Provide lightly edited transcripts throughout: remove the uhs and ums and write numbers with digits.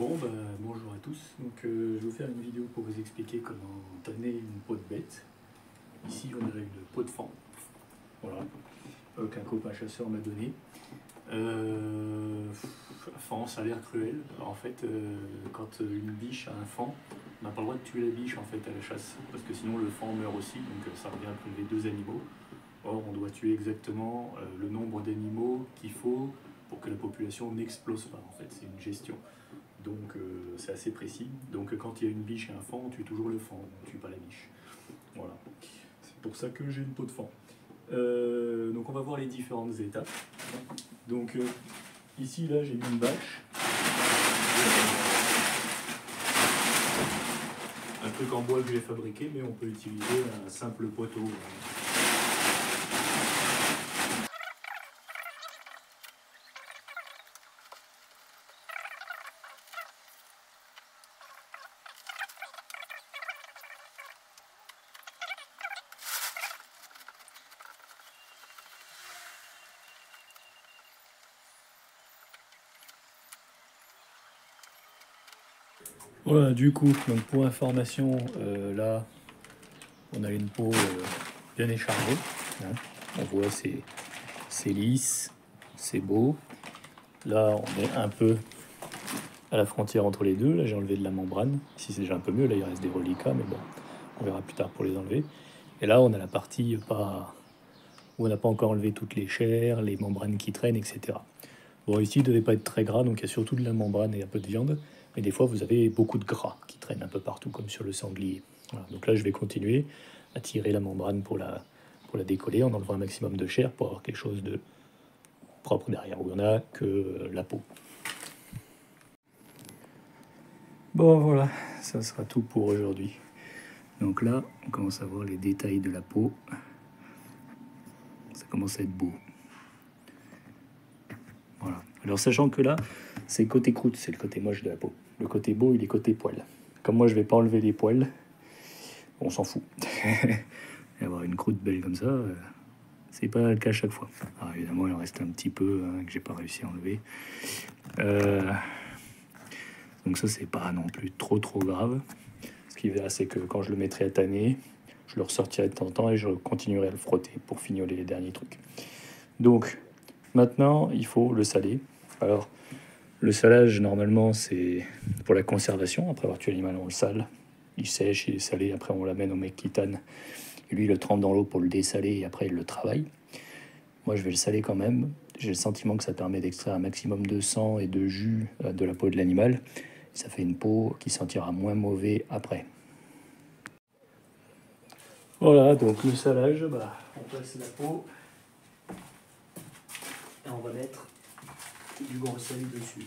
Bon, bah, bonjour à tous. Donc, je vais vous faire une vidéo pour vous expliquer comment tanner une peau de bête. Ici, on a une peau de faon. Voilà, qu'un copain chasseur m'a donné. Faon, ça a l'air cruel. En fait, quand une biche a un faon, on n'a pas le droit de tuer la biche en fait à la chasse, parce que sinon le faon meurt aussi, donc ça revient à prélever deux animaux. Or, on doit tuer exactement le nombre d'animaux qu'il faut pour que la population n'explose pas. En fait, c'est une gestion. Donc c'est assez précis. Donc quand il y a une biche et un faon, on tue toujours le faon, on ne tue pas la biche. Voilà. C'est pour ça que j'ai une peau de faon. Donc on va voir les différentes étapes. Donc ici, là, j'ai mis une bâche. Un truc en bois que j'ai fabriqué, mais on peut utiliser un simple poteau. Voilà, du coup, donc pour information, là, on a une peau bien échargée. Hein. On voit c'est lisse, c'est beau. Là, on est un peu à la frontière entre les deux. Là, j'ai enlevé de la membrane. Ici, c'est déjà un peu mieux. Là, il reste des reliquats, mais bon, on verra plus tard pour les enlever. Et là, on a la partie pas où on n'a pas encore enlevé toutes les chairs, les membranes qui traînent, etc. Bon, ici, il ne devait pas être très gras, donc il y a surtout de la membrane et un peu de viande. Mais des fois, vous avez beaucoup de gras qui traînent un peu partout, comme sur le sanglier. Voilà. Donc là, je vais continuer à tirer la membrane pour la décoller en enlevant un maximum de chair pour avoir quelque chose de propre derrière, où il n'y en a que la peau. Bon, voilà, ça sera tout pour aujourd'hui. Donc là, on commence à voir les détails de la peau. Ça commence à être beau. Voilà. Alors, sachant que là, c'est côté croûte, c'est le côté moche de la peau. Le côté beau, il est côté poil. Comme moi, je vais pas enlever les poils, on s'en fout. Et avoir une croûte belle comme ça, c'est pas le cas à chaque fois. Alors, évidemment, il en reste un petit peu que j'ai pas réussi à enlever. Donc ça, c'est pas non plus trop grave. Ce qui va, c'est que quand je le mettrai à tanner, je le ressortirai de temps en temps et je continuerai à le frotter pour fignoler les derniers trucs. Donc, maintenant, il faut le saler. Alors, le salage, normalement, c'est pour la conservation. Après avoir tué l'animal, on le sale. Il sèche, il est salé. Après, on l'amène au mec qui tanne. Et lui, il le trempe dans l'eau pour le dessaler et après, il le travaille. Moi, je vais le saler quand même. J'ai le sentiment que ça permet d'extraire un maximum de sang et de jus de la peau de l'animal. Ça fait une peau qui sentira moins mauvais après. Voilà, donc le salage, on place la peau et on va mettre du gros sel dessus.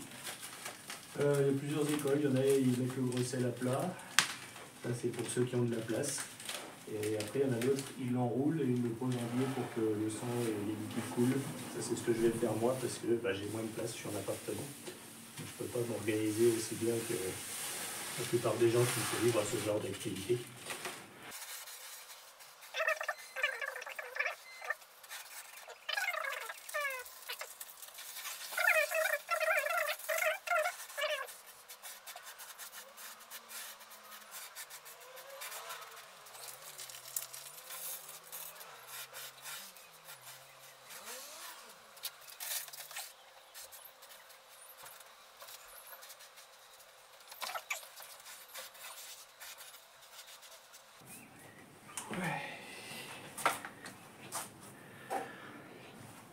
Il y a plusieurs écoles, il y en a ils mettent le gros sel à plat, ça c'est pour ceux qui ont de la place. Et après il y en a d'autres, ils l'enroulent et ils le posent en biais pour que le sang et les liquides coulent. Ça c'est ce que je vais faire moi parce que j'ai moins de place, je suis en appartement. Donc, je ne peux pas m'organiser aussi bien que la plupart des gens qui se livrent à ce genre d'activité.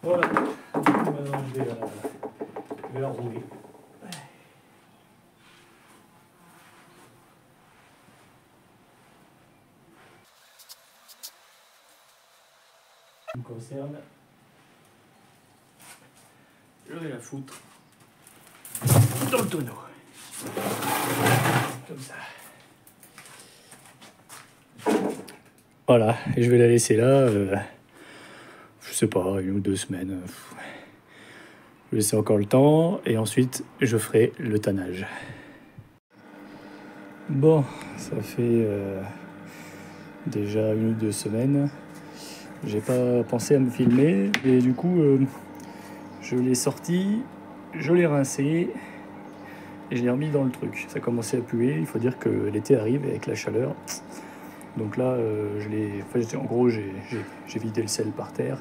Voilà, maintenant je vais la rouler. Ce qui me concerne, je vais la foutre dans le tonneau. Comme ça. Voilà, et je vais la laisser là, je sais pas, 1 ou 2 semaines. Je vais laisser encore le temps, et ensuite je ferai le tannage. Bon, ça fait déjà 1 ou 2 semaines. J'ai pas pensé à me filmer, et du coup, je l'ai sorti, je l'ai rincé, et je l'ai remis dans le truc. Ça commençait à puer, il faut dire que l'été arrive avec la chaleur. Donc là, en gros, j'ai vidé le sel par terre.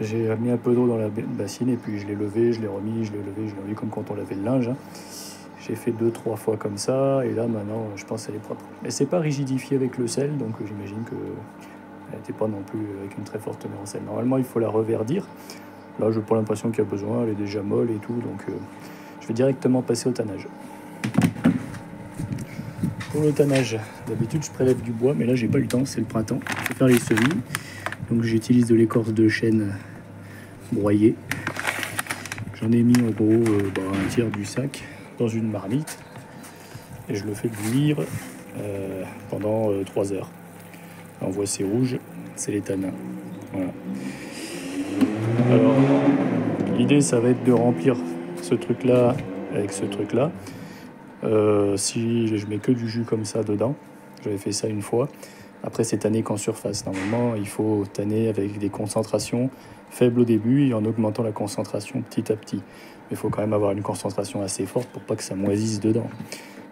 J'ai mis un peu d'eau dans la bassine et puis je l'ai levé, je l'ai remis, je l'ai levé, je l'ai remis comme quand on lavait le linge. Hein. J'ai fait 2-3 fois comme ça et là maintenant je pense qu'elle est propre. Mais c'est pas rigidifié avec le sel, donc j'imagine que elle n'était pas non plus avec une très forte teneur en sel. Normalement il faut la reverdir. Là je n'ai pas l'impression qu'il y a besoin, elle est déjà molle et tout, donc je vais directement passer au tannage. Pour le tannage, d'habitude je prélève du bois, mais là j'ai pas eu le temps, c'est le printemps. Je vais faire les semis, donc j'utilise de l'écorce de chêne broyée. J'en ai mis en gros un tiers du sac dans une marmite et je le fais bouillir pendant 3 heures. Là, on voit c'est rouge, c'est les tanins. Voilà. Alors, l'idée ça va être de remplir ce truc là avec ce truc là. Si je mets que du jus comme ça dedans, j'avais fait ça une fois. Après c'est tanné qu'en surface. Normalement il faut tanner avec des concentrations faibles au début et en augmentant la concentration petit à petit. Mais il faut quand même avoir une concentration assez forte pour pas que ça moisisse dedans.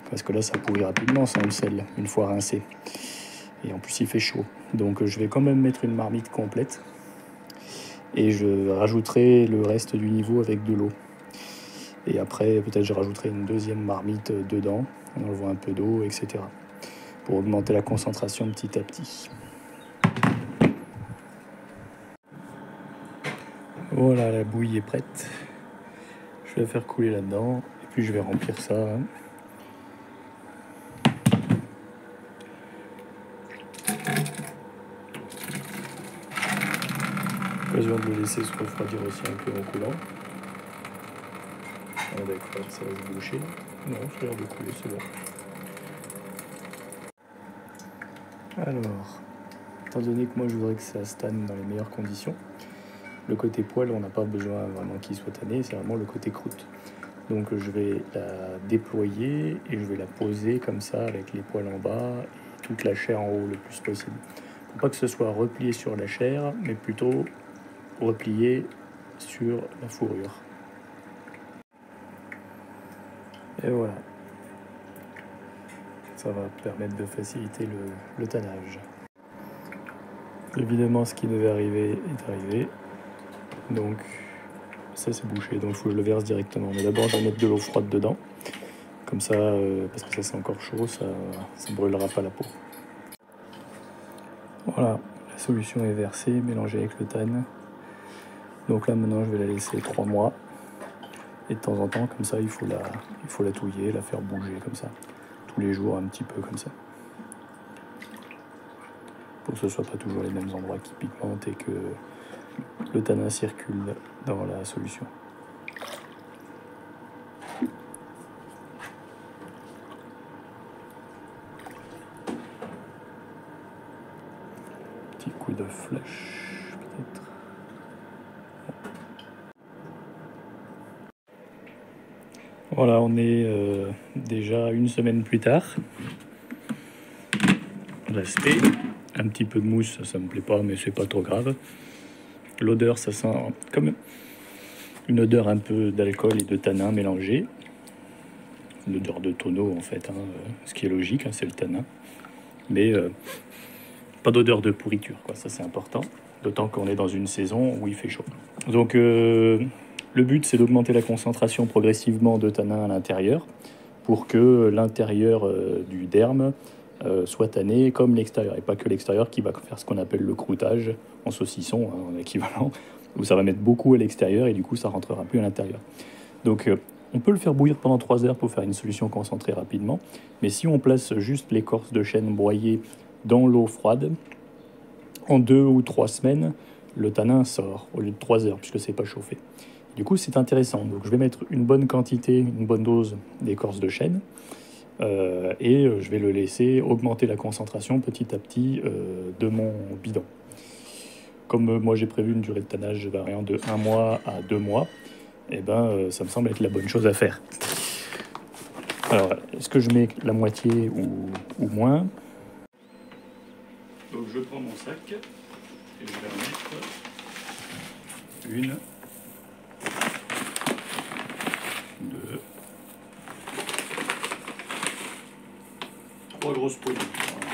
Parce que là ça pourrit rapidement sans le sel, une fois rincé. Et en plus il fait chaud. Donc je vais quand même mettre une marmite complète. Et je rajouterai le reste du niveau avec de l'eau. Et après peut-être je rajouterai une deuxième marmite dedans, en enlevant un peu d'eau, etc. Pour augmenter la concentration petit à petit. Voilà, la bouillie est prête. Je vais la faire couler là-dedans et puis je vais remplir ça. Occasion de le laisser se refroidir aussi un peu en coulant. Ah d'accord, ça va se boucher. Non, ça a l'air de couler, c'est bon. Alors, étant donné que moi je voudrais que ça se tanne dans les meilleures conditions, le côté poêle, on n'a pas besoin vraiment qu'il soit tanné, c'est vraiment le côté croûte. Donc je vais la déployer et je vais la poser comme ça avec les poils en bas et toute la chair en haut le plus possible. Pour pas que ce soit replié sur la chair, mais plutôt replié sur la fourrure. Et voilà. Ça va permettre de faciliter le tannage. Évidemment, ce qui devait arriver est arrivé. Donc, ça c'est bouché, donc je le verse directement. Mais d'abord, je vais mettre de l'eau froide dedans. Comme ça, parce que ça c'est encore chaud, ça ne brûlera pas la peau. Voilà, la solution est versée, mélangée avec le tanne. Donc là, maintenant, je vais la laisser 3 mois. Et de temps en temps, comme ça, il faut la touiller, la faire bouger comme ça. Tous les jours, un petit peu comme ça. Pour que ce ne soit pas toujours les mêmes endroits qui pigmentent et que le tanin circule dans la solution. Petit coup de flèche, peut-être. Voilà, on est déjà une semaine plus tard. Respect. Un petit peu de mousse, ça me plaît pas, mais c'est pas trop grave. L'odeur, ça sent comme une odeur un peu d'alcool et de tanin mélangé. Une odeur de tonneau en fait, hein, ce qui est logique, hein, c'est le tanin. Mais pas d'odeur de pourriture, quoi. Ça c'est important. D'autant qu'on est dans une saison où il fait chaud. Donc le but c'est d'augmenter la concentration progressivement de tanin à l'intérieur pour que l'intérieur du derme soit tanné comme l'extérieur, et pas que l'extérieur qui va faire ce qu'on appelle le croûtage en saucisson, hein, en équivalent, où ça va mettre beaucoup à l'extérieur et du coup ça rentrera plus à l'intérieur. Donc on peut le faire bouillir pendant 3 heures pour faire une solution concentrée rapidement, mais si on place juste l'écorce de chêne broyée dans l'eau froide, en 2 ou 3 semaines, le tanin sort au lieu de 3 heures puisque c'est pas chauffé. Du coup c'est intéressant, donc je vais mettre une bonne quantité, une bonne dose d'écorce de chêne, et je vais le laisser augmenter la concentration petit à petit de mon bidon. Comme moi j'ai prévu une durée de tannage variant de 1 mois à 2 mois, et ça me semble être la bonne chose à faire. Alors, est-ce que je mets la moitié ou moins? Donc je prends mon sac et je vais en mettre une, 2, grosse peau. Voilà.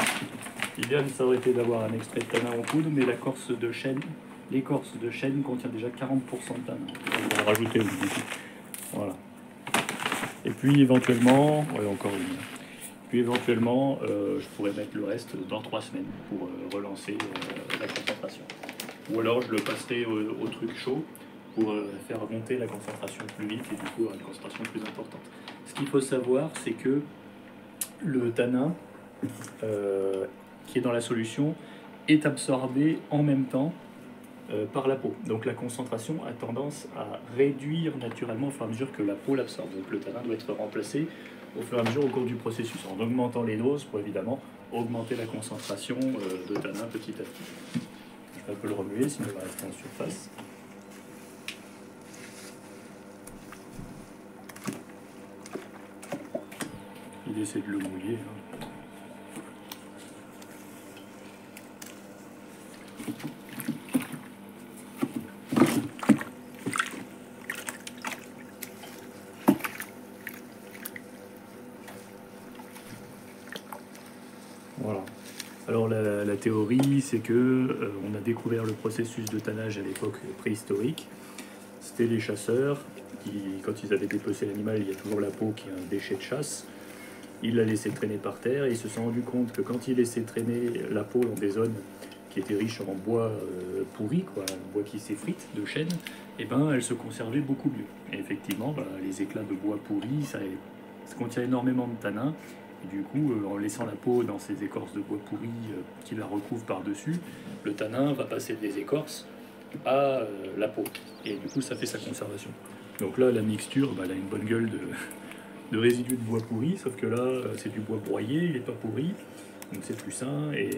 L'idéal, ça aurait été d'avoir un extrait de tanin en poudre, mais l'écorce de chêne contient déjà 40% de tanin. On va le rajouter au bout. Voilà. Et puis éventuellement, ouais, encore une. Puis éventuellement, je pourrais mettre le reste dans 3 semaines pour relancer la concentration. Ou alors je le passerai au truc chaud pour faire monter la concentration plus vite et du coup avoir une concentration plus importante. Ce qu'il faut savoir, c'est que le tanin qui est dans la solution est absorbé en même temps par la peau. Donc la concentration a tendance à réduire naturellement au fur et à mesure que la peau l'absorbe. Donc le tanin doit être remplacé au fur et à mesure au cours du processus, en augmentant les doses pour évidemment augmenter la concentration de tanin petit à petit. Je vais un peu le remuer, sinon il va rester en surface. Il essaie de le mouiller. Voilà. Alors la théorie, c'est que on a découvert le processus de tannage à l'époque préhistorique. C'était les chasseurs qui, quand ils avaient dépecé l'animal, il y a toujours la peau qui est un déchet de chasse. Ils la laissaient traîner par terre et ils se sont rendus compte que quand ils laissaient traîner la peau dans des zones qui étaient riches en bois pourri, quoi, bois qui s'effrite de chêne, et ben elle se conservait beaucoup mieux. Et effectivement, les éclats de bois pourri, ça contient énormément de tanin. Et du coup, en laissant la peau dans ces écorces de bois pourri qui la recouvrent par-dessus, le tanin va passer des écorces à la peau. Et du coup, ça fait sa conservation. Donc là, la mixture, elle a une bonne gueule de résidus de bois pourri, sauf que là, c'est du bois broyé, il n'est pas pourri. Donc c'est plus sain et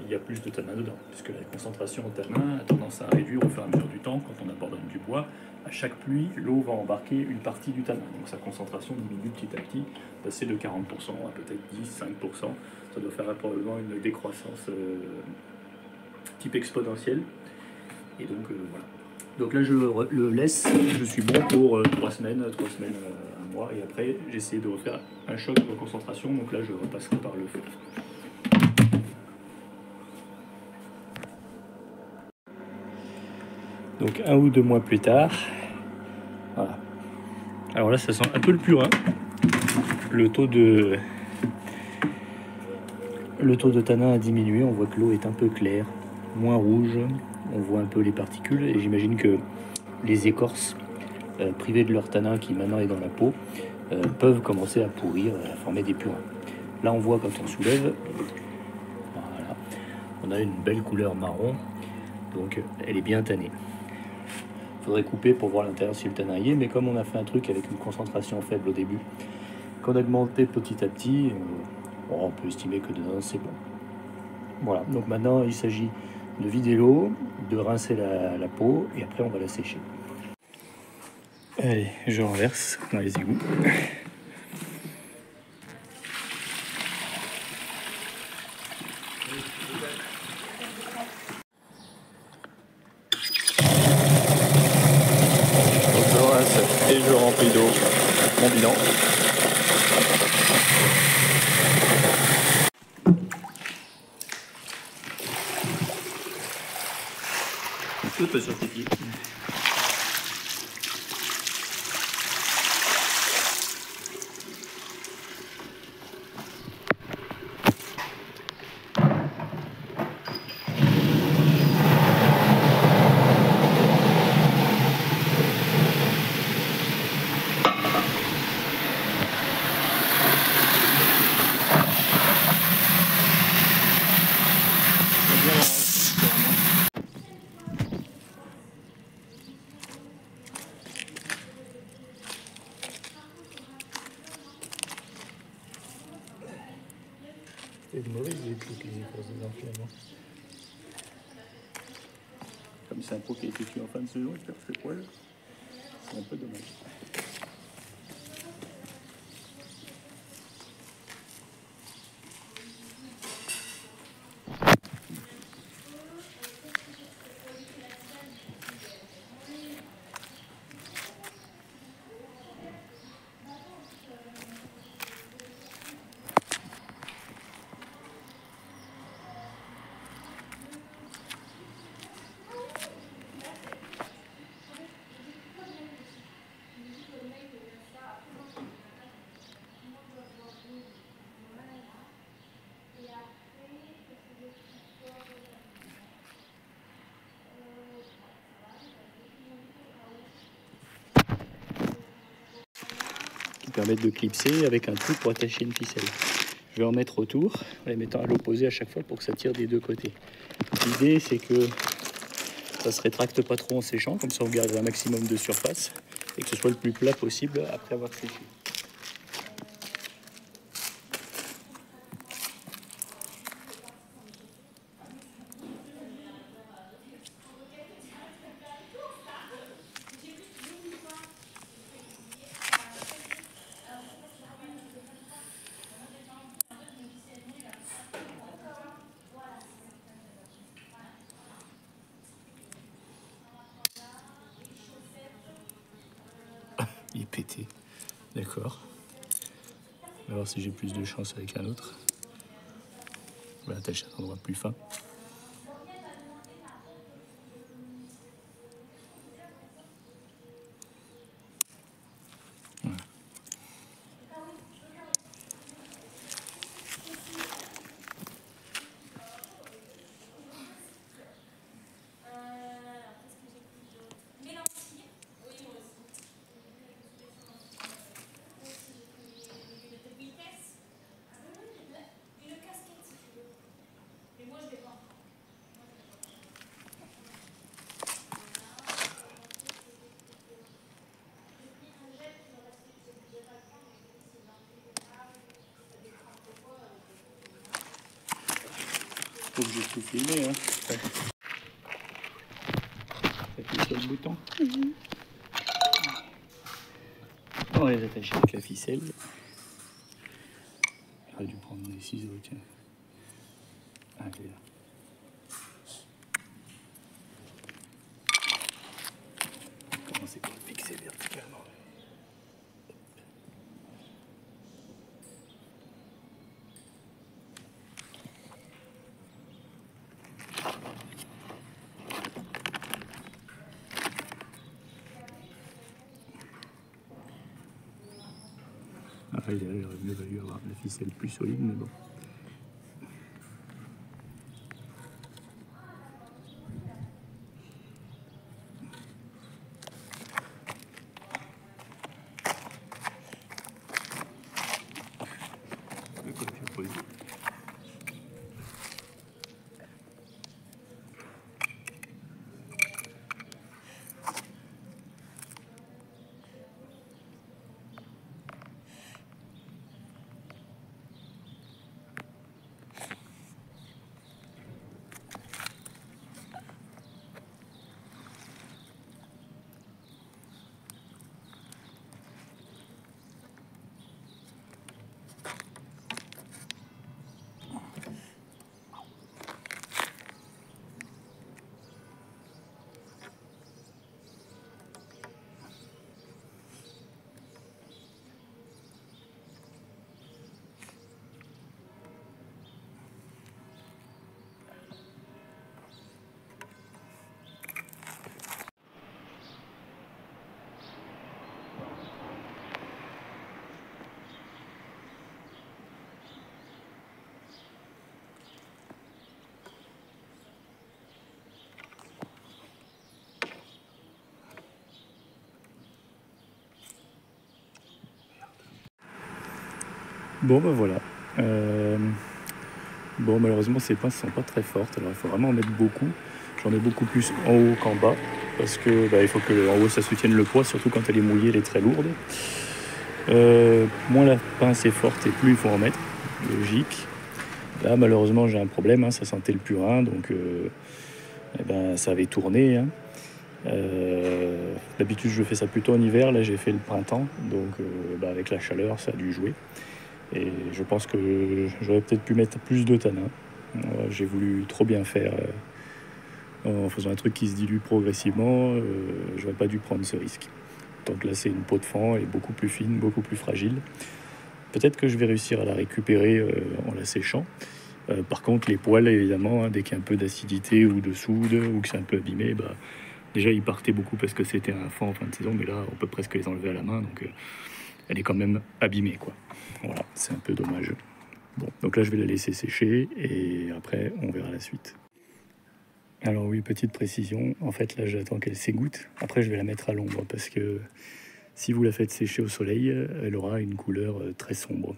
il y a plus de tanin dedans, puisque la concentration en tanin a tendance à réduire au fur et à mesure du temps. Quand on abandonne du bois, à chaque pluie, l'eau va embarquer une partie du tanin. Donc sa concentration diminue petit à petit, passer de 40% à peut-être 10-5%. Ça doit faire probablement une décroissance type exponentielle. Et donc voilà. Donc là je le laisse, je suis bon pour 3 semaines, 1 mois, et après j'essaie de refaire un choc de concentration, donc là je repasserai par le feu. Donc 1 ou 2 mois plus tard, voilà. Alors là ça sent un peu le purin. Le taux de tanin a diminué, on voit que l'eau est un peu claire, moins rouge, on voit un peu les particules et j'imagine que les écorces privées de leur tanin qui maintenant est dans la peau peuvent commencer à pourrir, à former des purins. Là on voit quand on soulève, voilà, on a une belle couleur marron, donc elle est bien tannée. Il faudrait couper pour voir l'intérieur si le tanin y est, mais comme on a fait un truc avec une concentration faible au début, qu'on a augmenté petit à petit, on peut estimer que dedans c'est bon. Voilà, donc maintenant il s'agit de vider l'eau, de rincer la peau et après on va la sécher. Allez, je renverse dans les égouts. Donc je rince et je remplis d'eau mon bilan. Un peu sur tes pieds. C'est une mauvaise idée de l'utiliser pour ces enflements. Comme c'est un pot qui a été tué en fin de saison, il perd ses poils. C'est un peu dommage. permettre de clipser avec un trou pour attacher une ficelle. Je vais en mettre autour, en les mettant à l'opposé à chaque fois pour que ça tire des deux côtés. L'idée, c'est que ça se rétracte pas trop en séchant, comme ça on garde un maximum de surface et que ce soit le plus plat possible après avoir séché. Il est pété. D'accord. On va voir si j'ai plus de chance avec un autre. On va l'attacher à un endroit plus fin. Voilà. Faut que j'ai tout filmé, hein. T'appuies sur le bouton. On va les attacher avec la ficelle. J'aurais dû prendre des ciseaux, tiens. Allez là. On va commencer par le fixer verticalement. Après, il aurait mieux valu avoir la ficelle plus solide, mais bon. Le côté opposé. Bon ben voilà. Bon malheureusement ces pinces sont pas très fortes, alors il faut vraiment en mettre beaucoup. J'en ai beaucoup plus en haut qu'en bas, parce que il faut que en haut ça soutienne le poids, surtout quand elle est mouillée, elle est très lourde. Moins la pince est forte et plus il faut en mettre, logique. Là malheureusement j'ai un problème, hein, ça sentait le purin, donc ça avait tourné. Hein. D'habitude je fais ça plutôt en hiver, là j'ai fait le printemps, donc avec la chaleur ça a dû jouer. Et je pense que j'aurais peut-être pu mettre plus de tanin. J'ai voulu trop bien faire en faisant un truc qui se dilue progressivement. J'aurais pas dû prendre ce risque. Donc là c'est une peau de fan, elle est beaucoup plus fine, beaucoup plus fragile. Peut-être que je vais réussir à la récupérer en la séchant. Par contre les poils évidemment, hein, dès qu'il y a un peu d'acidité ou de soude ou que c'est un peu abîmé, déjà ils partaient beaucoup parce que c'était un fan en fin de saison, mais là on peut presque les enlever à la main, donc elle est quand même abîmée, quoi. Voilà, c'est un peu dommage. Bon, donc là je vais la laisser sécher et après on verra la suite. Alors oui, petite précision, en fait là j'attends qu'elle s'égoutte. Après je vais la mettre à l'ombre parce que Si vous la faites sécher au soleil, elle aura une couleur très sombre,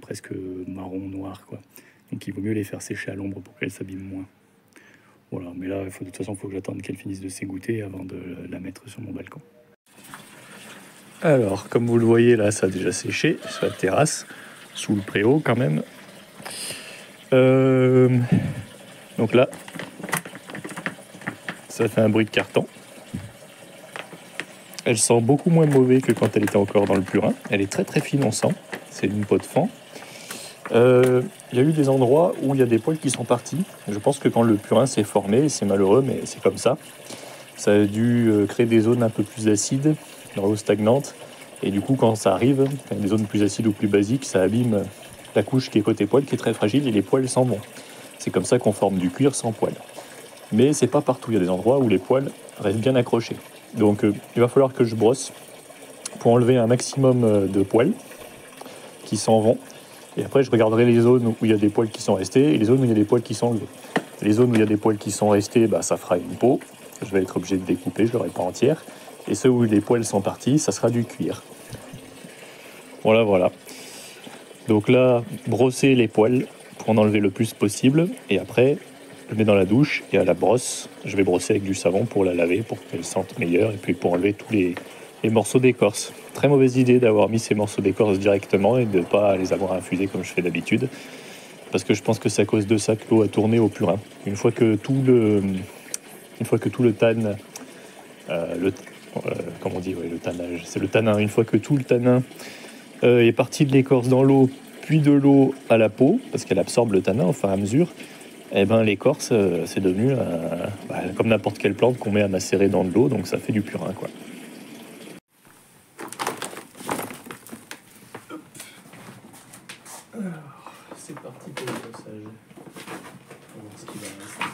presque marron noir, quoi. Donc il vaut mieux les faire sécher à l'ombre pour qu'elles s'abîment moins. Voilà, mais là, de toute façon, il faut que j'attende qu'elle finisse de s'égoutter avant de la mettre sur mon balcon. Alors, comme vous le voyez, là, ça a déjà séché sur la terrasse, sous le préau quand même. Donc là, ça fait un bruit de carton. Elle sent beaucoup moins mauvais que quand elle était encore dans le purin. Elle est très très fine, on sent. C'est une peau de fan. Il y a eu des endroits où il y a des poils qui sont partis. Je pense que quand le purin s'est formé, c'est malheureux, mais c'est comme ça. Ça a dû créer des zones un peu plus acides, dans l'eau stagnante. Et du coup, quand ça arrive, quand des zones plus acides ou plus basiques, ça abîme la couche qui est côté poil, qui est très fragile, et les poils s'en vont. C'est comme ça qu'on forme du cuir sans poils. Mais c'est pas partout. Il y a des endroits où les poils restent bien accrochés. Donc il va falloir que je brosse pour enlever un maximum de poils qui s'en vont. Et après, je regarderai les zones où il y a des poils qui sont restés et les zones où il y a des poils qui sont enlevés. Les zones où il y a des poils qui sont restés, bah, ça fera une peau. Je vais être obligé de découper, je ne l'aurai pas entière. Et ceux où les poils sont partis, ça sera du cuir. Voilà. Donc là, brosser les poils pour en enlever le plus possible. Et après, je le mets dans la douche et à la brosse, je vais brosser avec du savon pour la laver, pour qu'elle sente meilleure et puis pour enlever tous les morceaux d'écorce. Très mauvaise idée d'avoir mis ces morceaux d'écorce directement et de ne pas les avoir infusés comme je fais d'habitude. Parce que je pense que c'est à cause de ça que l'eau a tourné au purin. Une fois que tout le tannage, c'est le tanin. Une fois que tout le tanin est parti de l'écorce dans l'eau, puis de l'eau à la peau, parce qu'elle absorbe le tanin au fur et à mesure, et ben l'écorce, c'est devenu comme n'importe quelle plante qu'on met à macérer dans de l'eau, donc ça fait du purin, quoi. Alors, c'est parti pour le brossage. On va voir ce qu'il va rester.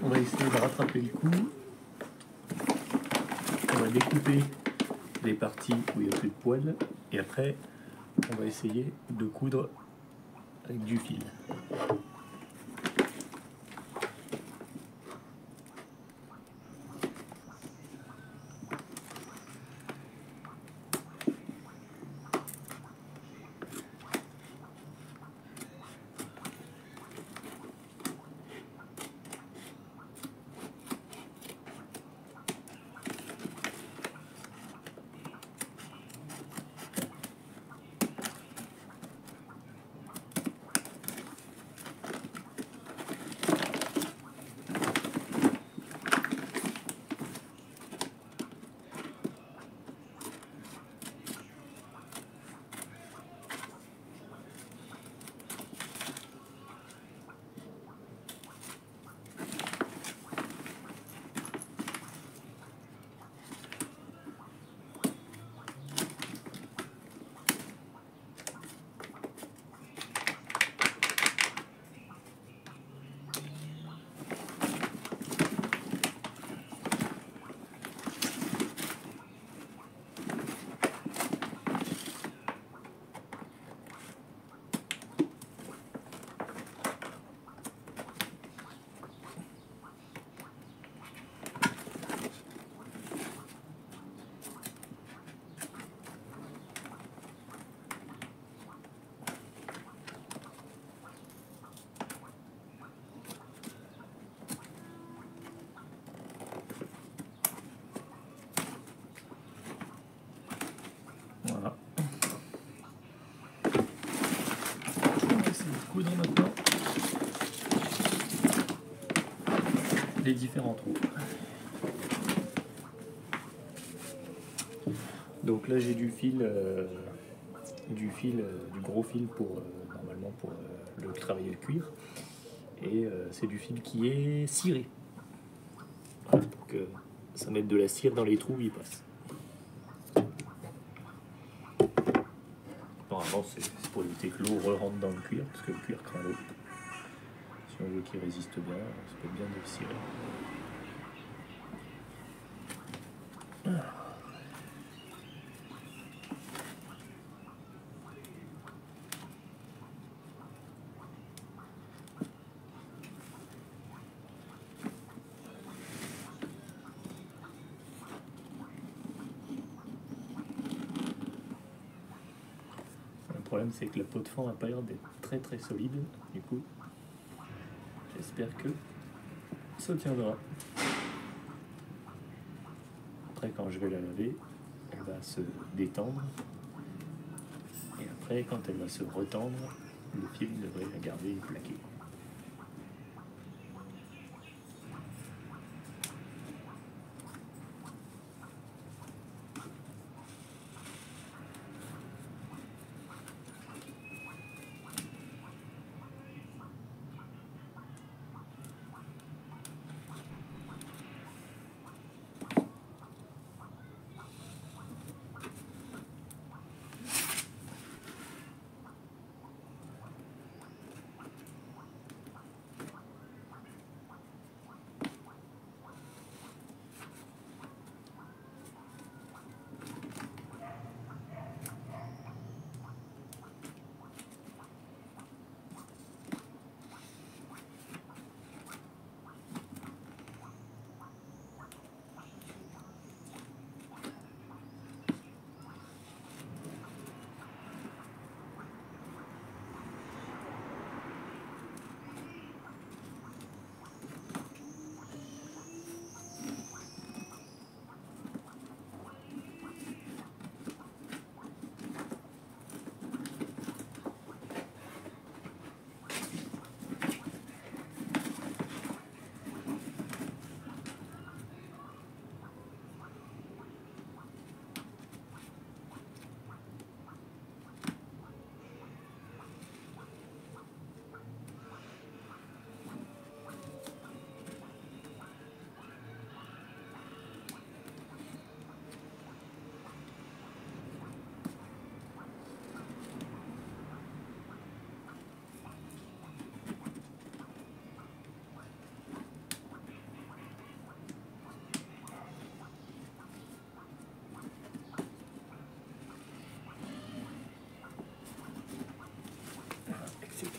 On va essayer de rattraper le coup. On va découper les parties où il n'y a plus de poils. Et après, on va essayer de coudre avec du fil. Voilà. On va essayer de coudre maintenant les différents trous. Donc là j'ai du gros fil pour normalement pour le travailler le cuir, et c'est du fil qui est ciré. Voilà, pour que ça mette de la cire dans les trous où il passe. Normalement c'est pour éviter que l'eau re-rentre dans le cuir, parce que le cuir craint l'eau. Si on veut qu'il résiste bien, ça peut être bien de le cirer. Le problème c'est que la peau de fond n'a pas l'air d'être très très solide, du coup j'espère que ça tiendra. Après quand je vais la laver, elle va se détendre, et après quand elle va se retendre, le fil devrait la garder plaquée.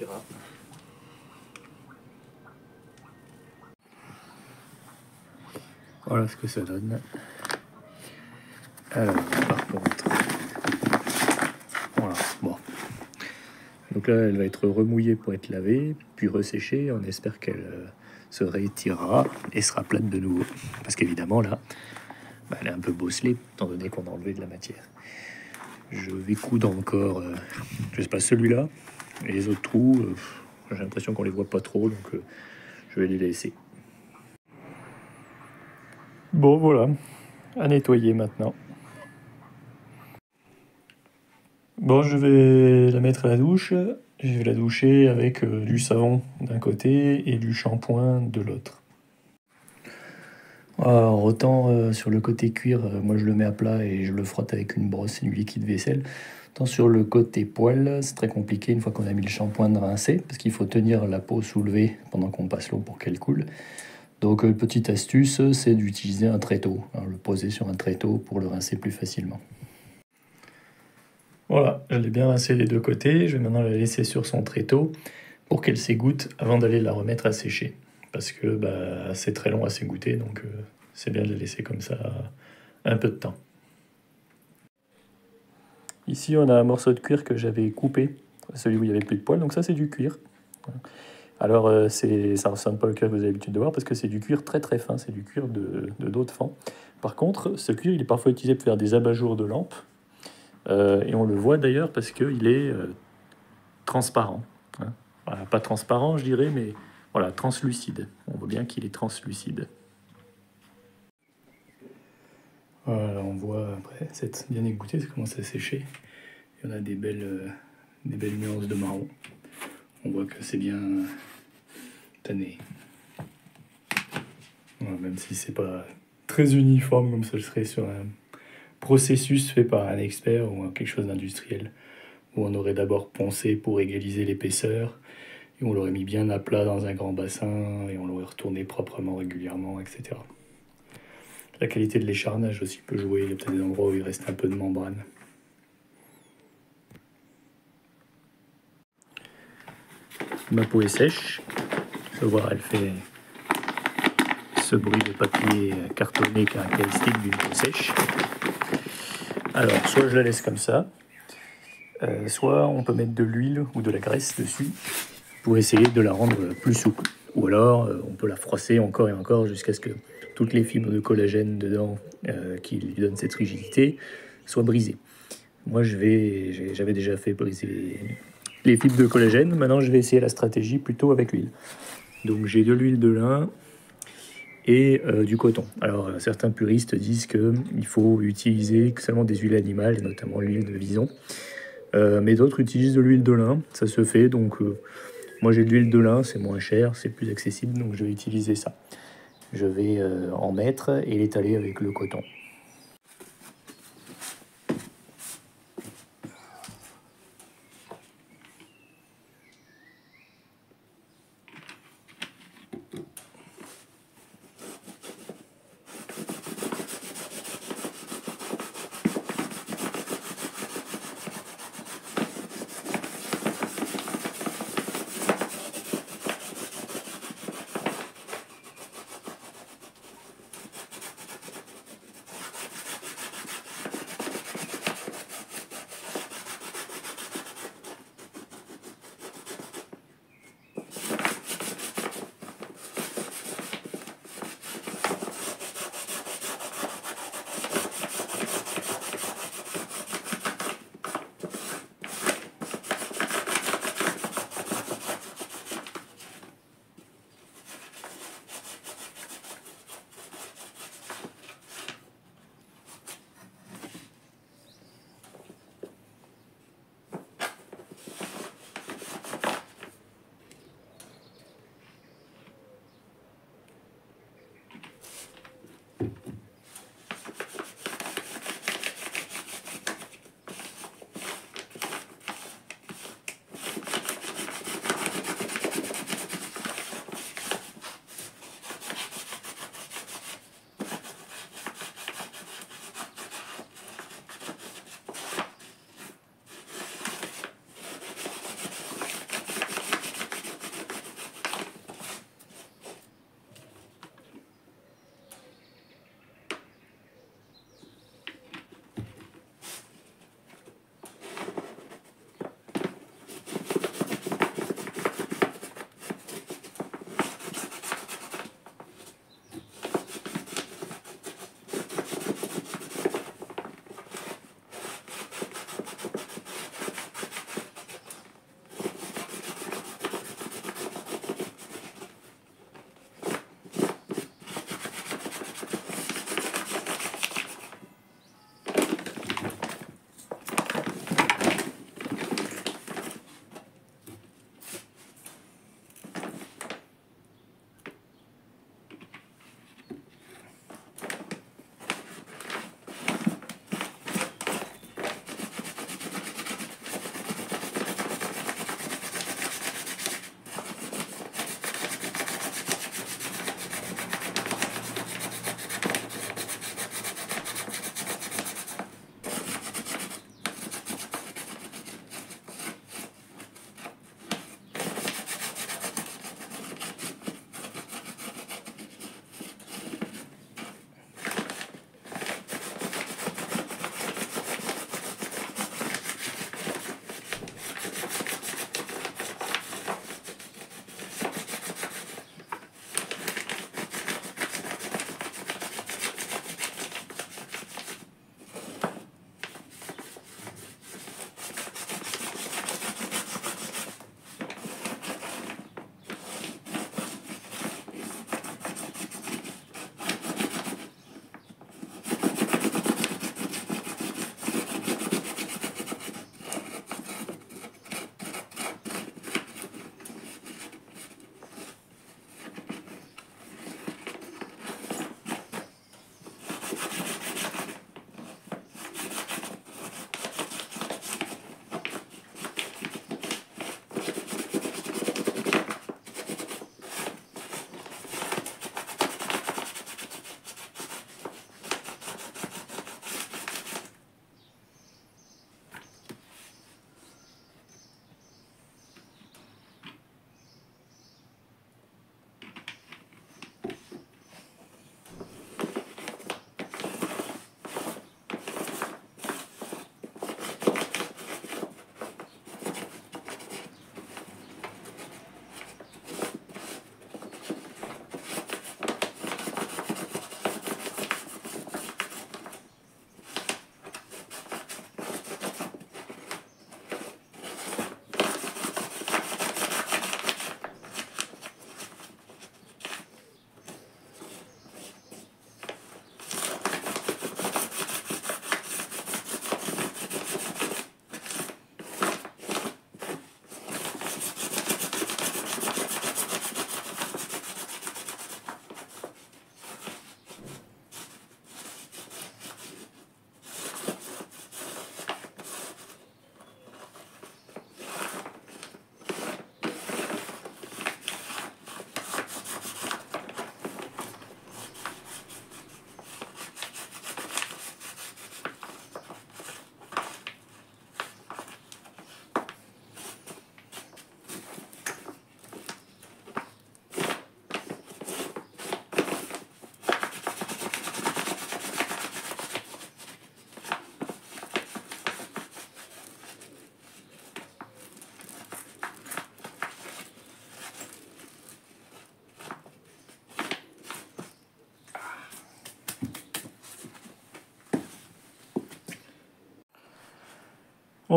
suffira. Voilà ce que ça donne. Alors, par contre, voilà, bon. Donc là, elle va être remouillée pour être lavée, puis resséchée. On espère qu'elle se réétirera et sera plate de nouveau. Parce qu'évidemment, là, bah, elle est un peu bosselée, étant donné qu'on a enlevé de la matière. Je vais coudre encore, je sais pas, celui-là, et les autres trous, j'ai l'impression qu'on les voit pas trop, donc je vais les laisser. Bon, voilà, à nettoyer maintenant. Bon, je vais la mettre à la douche. Je vais la doucher avec du savon d'un côté et du shampoing de l'autre. Alors, autant sur le côté cuir, moi je le mets à plat et je le frotte avec une brosse et du liquide vaisselle. Tant sur le côté poil, c'est très compliqué une fois qu'on a mis le shampoing de rincer, parce qu'il faut tenir la peau soulevée pendant qu'on passe l'eau pour qu'elle coule. Donc, petite astuce, c'est d'utiliser un tréteau. Alors, le poser sur un tréteau pour le rincer plus facilement. Voilà, je l'ai bien rincé des deux côtés. Je vais maintenant la laisser sur son tréteau pour qu'elle s'égoutte avant d'aller la remettre à sécher. Parce que bah, c'est très long à s'égoutter, donc c'est bien de la laisser comme ça un peu de temps. Ici, on a un morceau de cuir que j'avais coupé, celui où il n'y avait plus de poils, donc ça c'est du cuir. Alors ça ne ressemble pas au cuir que vous avez l'habitude de voir parce que c'est du cuir très très fin, c'est du cuir de dos de fan. Par contre, ce cuir il est parfois utilisé pour faire des abat-jours de lampes, et on le voit d'ailleurs parce qu'il est transparent. Hein. Voilà, pas transparent je dirais, mais voilà, translucide. On voit bien qu'il est translucide. Voilà, on voit après, c'est bien égoutté, ça commence à sécher. Il y en a des belles nuances de marron. On voit que c'est bien tanné. Voilà, même si c'est pas très uniforme comme ça le serait sur un processus fait par un expert ou quelque chose d'industriel, où on aurait d'abord poncé pour égaliser l'épaisseur, et on l'aurait mis bien à plat dans un grand bassin, et on l'aurait retourné proprement régulièrement, etc. La qualité de l'écharnage aussi peut jouer, il y a peut-être des endroits où il reste un peu de membrane. Ma peau est sèche, on peut voir elle fait ce bruit de papier cartonné caractéristique d'une peau sèche. Alors, soit je la laisse comme ça, soit on peut mettre de l'huile ou de la graisse dessus pour essayer de la rendre plus souple. Ou alors, on peut la froisser encore et encore jusqu'à ce que toutes les fibres de collagène dedans qui lui donnent cette rigidité soient brisées. Moi, j'avais déjà fait briser les fibres de collagène. Maintenant, je vais essayer la stratégie plutôt avec l'huile. Donc, j'ai de l'huile de lin et du coton. Alors, certains puristes disent qu'il faut utiliser seulement des huiles animales, notamment l'huile de vison. Mais d'autres utilisent de l'huile de lin, ça se fait. Donc, moi, j'ai de l'huile de lin, c'est moins cher, c'est plus accessible, donc je vais utiliser ça. Je vais en mettre et l'étaler avec le coton.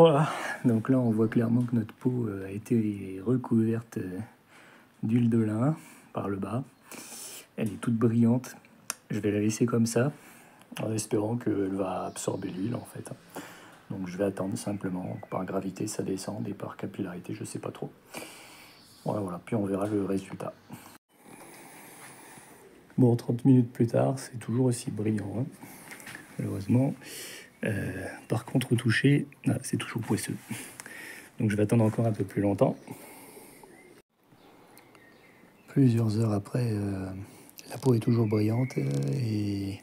Voilà, donc là on voit clairement que notre peau a été recouverte d'huile de lin par le bas. Elle est toute brillante. Je vais la laisser comme ça, en espérant qu'elle va absorber l'huile en fait. Donc je vais attendre simplement, par gravité ça descend et par capillarité je sais pas trop. Voilà, puis on verra le résultat. Bon, 30 minutes plus tard, c'est toujours aussi brillant, hein, malheureusement. Par contre, au toucher, c'est toujours poisseux. Donc je vais attendre encore un peu plus longtemps. Plusieurs heures après, la peau est toujours brillante et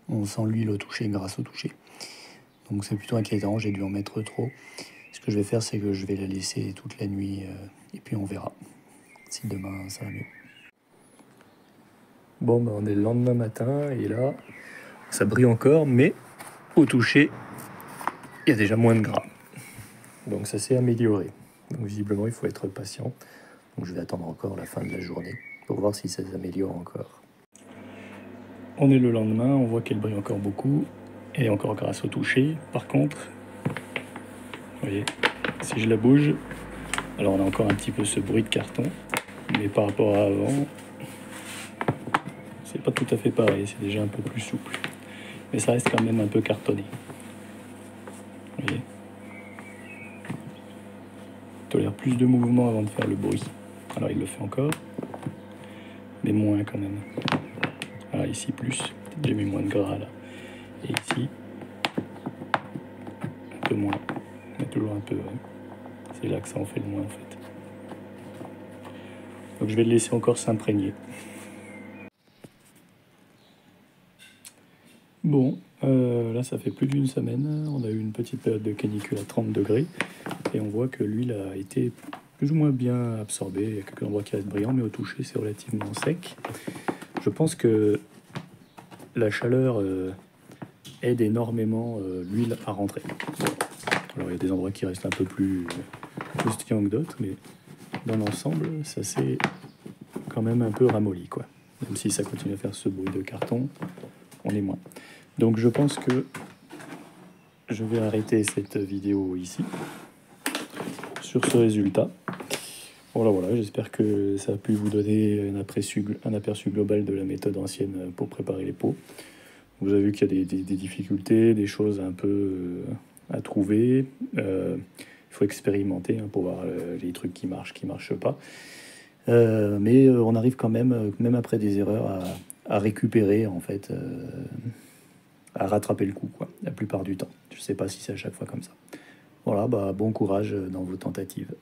on sent l'huile au toucher grâce au toucher. Donc c'est plutôt inquiétant, j'ai dû en mettre trop. Ce que je vais faire, c'est que je vais la laisser toute la nuit et puis on verra si demain ça va mieux. Bon, on est le lendemain matin et là, ça brille encore, mais au toucher, il y a déjà moins de gras. Donc ça s'est amélioré. Donc visiblement, il faut être patient. Donc je vais attendre encore la fin de la journée pour voir si ça s'améliore encore. On est le lendemain, on voit qu'elle brille encore beaucoup. Elle est encore grâce au toucher. Par contre, vous voyez, si je la bouge, alors on a encore un petit peu ce bruit de carton. Mais par rapport à avant, c'est pas tout à fait pareil, c'est déjà un peu plus souple. Mais ça reste quand même un peu cartonné. Vous voyez, il tolère plus de mouvements avant de faire le bruit. Alors il le fait encore, mais moins quand même. Voilà, ici plus, j'ai mis moins de gras là. Et ici, un peu moins, mais toujours un peu. Ouais. C'est là que ça en fait le moins en fait. Donc je vais le laisser encore s'imprégner. Bon, là ça fait plus d'une semaine, on a eu une petite période de canicule à 30 degrés et on voit que l'huile a été plus ou moins bien absorbée. Il y a quelques endroits qui restent brillants, mais au toucher c'est relativement sec. Je pense que la chaleur aide énormément l'huile à rentrer. Alors il y a des endroits qui restent un peu plus croustillants que d'autres, mais dans l'ensemble ça s'est quand même un peu ramolli, quoi. Même si ça continue à faire ce bruit de carton, on est moins. Donc je pense que je vais arrêter cette vidéo ici sur ce résultat. Voilà, j'espère que ça a pu vous donner un aperçu global de la méthode ancienne pour préparer les pots. Vous avez vu qu'il y a des difficultés, des choses un peu à trouver. Il faut expérimenter pour voir les trucs qui marchent pas. Mais on arrive quand même après des erreurs, à récupérer en fait, à rattraper le coup, quoi, la plupart du temps. Je sais pas si c'est à chaque fois comme ça. Voilà, bon courage dans vos tentatives.